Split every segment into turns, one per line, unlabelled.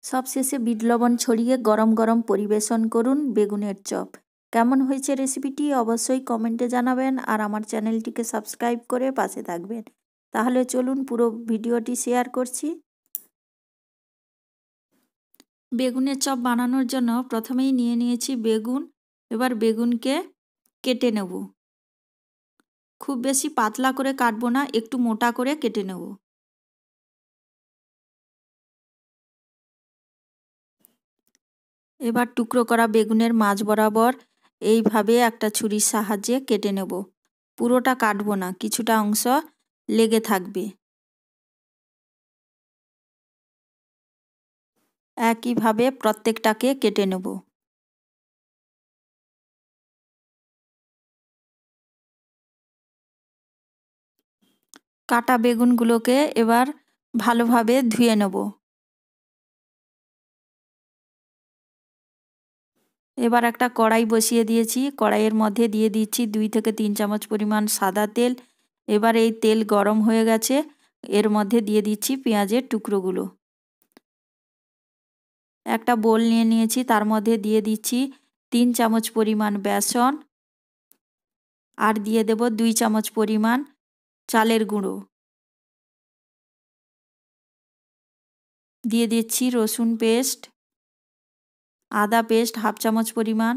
সবশেষে বিট লবণ ছড়িয়ে গরম গরম পরিবেশন করুন বেগুনের চপ। কেমন হয়েছে রেসিপিটি অবশ্যই কমেন্টে জানাবেন আর আমার চ্যানেলটিকে সাবস্ক্রাইব করে পাশে থাকবেন। তাহলে চলুন পুরো ভিডিওটি শেয়ার করছি। বেগুনের চপ বানানোর জন্য প্রথমেই নিয়ে নিয়েছি বেগুন। এবার বেগুনকে কেটে নেব। খুব বেশি পাতলা করে কাটবো না, একটু মোটা করে কেটে নেব। এবার টুকরো করা বেগুনের মাঝ বরাবর এইভাবে একটা ছুরির সাহায্যে কেটে নেব। পুরোটা কাটবো না, কিছুটা অংশ লেগে থাকবে। একইভাবে প্রত্যেকটাকে কেটে নেব। কাটা বেগুনগুলোকে এবার ভালোভাবে ধুয়ে নেব। এবার একটা কড়াই বসিয়ে দিয়েছি, কড়াইয়ের মধ্যে দিয়ে দিচ্ছি 2 থেকে 3 চামচ পরিমাণ সাদা তেল। এবার এই তেল গরম হয়ে গেছে, এর মধ্যে দিয়ে দিচ্ছি পেঁয়াজের টুকরোগুলো। একটা বোল নিয়ে নিয়েছি, তার মধ্যে দিয়ে দিচ্ছি 3 চামচ পরিমাণ বেসন আর দিয়ে দেব 2 চামচ পরিমাণ চালের গুঁড়ো। দিয়ে দিচ্ছি রসুন পেস্ট, আদা পেস্ট হাফ চামচ পরিমাণ,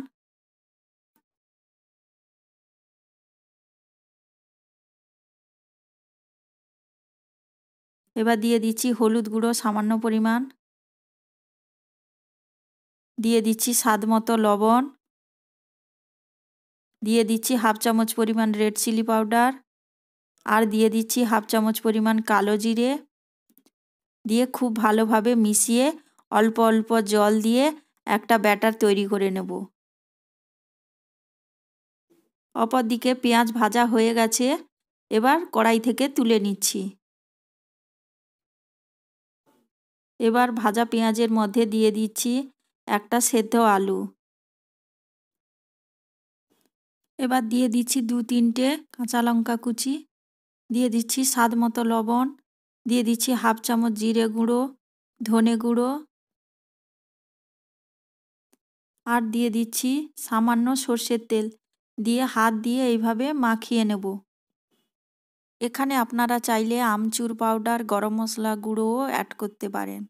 এবার দিয়ে দিচ্ছি হলুদ গুঁড়ো সামান্য পরিমাণ, দিয়ে দিচ্ছি স্বাদ মতো লবণ, দিয়ে দিচ্ছি হাফ চামচ পরিমাণ রেড চিলি পাউডার আর দিয়ে দিচ্ছি হাফ চামচ পরিমাণ কালো জিরে। দিয়ে খুব ভালোভাবে মিশিয়ে অল্প অল্প জল দিয়ে একটা ব্যাটার তৈরি করে নেব। অপরদিকে পেঁয়াজ ভাজা হয়ে গেছে, এবার কড়াই থেকে তুলে নিচ্ছি। এবার ভাজা পেঁয়াজের মধ্যে দিয়ে দিচ্ছি একটা সেদ্ধ আলু। এবার দিয়ে দিচ্ছি 2-3টে কাঁচা লঙ্কা কুচি, দিয়ে দিচ্ছি স্বাদ মতো লবণ, দিয়ে দিচ্ছি হাফ চামচ জিরে গুঁড়ো, ধনে গুঁড়ো আর দিয়ে দিচ্ছি সামান্য সর্ষের তেল। দিয়ে হাত দিয়ে এইভাবে মাখিয়ে নেব। এখানে আপনারা চাইলে আমচুর পাউডার, গরম মশলা গুঁড়োও অ্যাড করতে পারেন।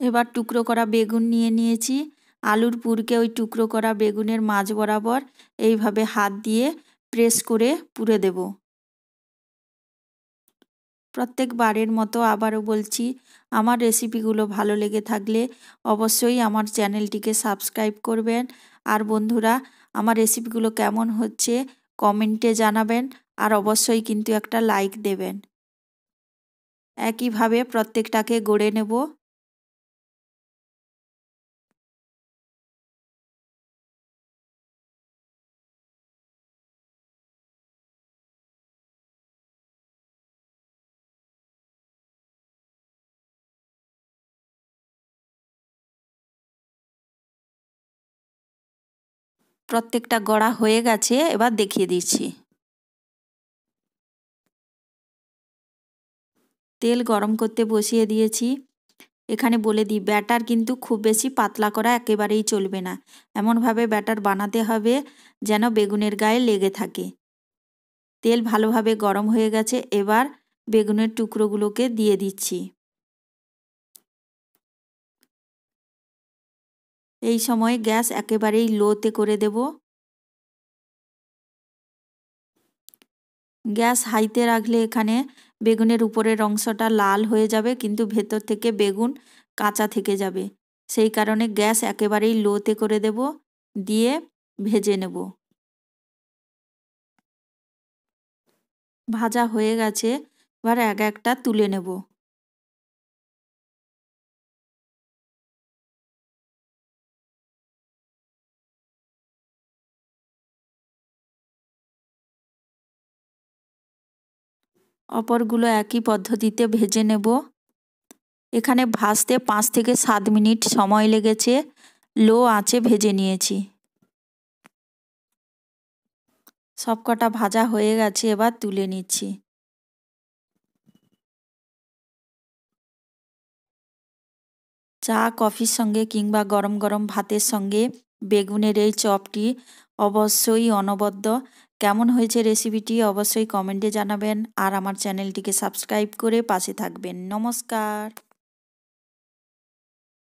এবার টুকরো করা বেগুন নিয়ে নিয়েছি, আলুর পুরকে ওই টুকরো করা বেগুনের মাঝ বরাবর এইভাবে হাত দিয়ে প্রেস করে পুরে দেব। প্রত্যেকবারের মতো আবারও বলছি, আমার রেসিপিগুলো ভালো লেগে থাকলে অবশ্যই আমার চ্যানেলটিকে সাবস্ক্রাইব করবেন। আর বন্ধুরা, আমার রেসিপিগুলো কেমন হচ্ছে কমেন্টে জানাবেন আর অবশ্যই কিন্তু একটা লাইক দেবেন। একইভাবে প্রত্যেকটাকে গড়ে নেব। প্রত্যেকটা গড়া হয়ে গেছে, এবার দেখিয়ে দিচ্ছি। তেল গরম করতে বসিয়ে দিয়েছি। এখানে বলে দিই, ব্যাটার কিন্তু খুব বেশি পাতলা করা একেবারেই চলবে না। এমনভাবে ব্যাটার বানাতে হবে যেন বেগুনের গায়ে লেগে থাকে। তেল ভালোভাবে গরম হয়ে গেছে, এবার বেগুনের টুকরোগুলোকে দিয়ে দিচ্ছি। এই সময় গ্যাস একেবারেই লোতে করে দেব। গ্যাস হাইতে রাখলে এখানে বেগুনের উপরের অংশটা লাল হয়ে যাবে, কিন্তু ভেতর থেকে বেগুন কাঁচা থেকে যাবে। সেই কারণে গ্যাস একেবারেই লোতে করে দেব, দিয়ে ভেজে নেব। ভাজা হয়ে গেছে, এবার এক একটা তুলে নেব। অপরগুলো একই পদ্ধতিতে ভেজে নেব। এখানে ভাজতে 5 থেকে 7 মিনিট সময় লেগেছে, লো আঁচে ভেজে নিয়েছি। সবকটা ভাজা হয়ে গেছে, এবার তুলে নিচ্ছি। চা কফির সঙ্গে কিংবা গরম গরম ভাতের সঙ্গে বেগুনের এই চপটি অবশ্যই অনবদ্য। কেমন হয়েছে রেসিপিটি অবশ্যই কমেন্টে জানাবেন আর আমার চ্যানেলটিকে সাবস্ক্রাইব করে পাশে থাকবেন। নমস্কার।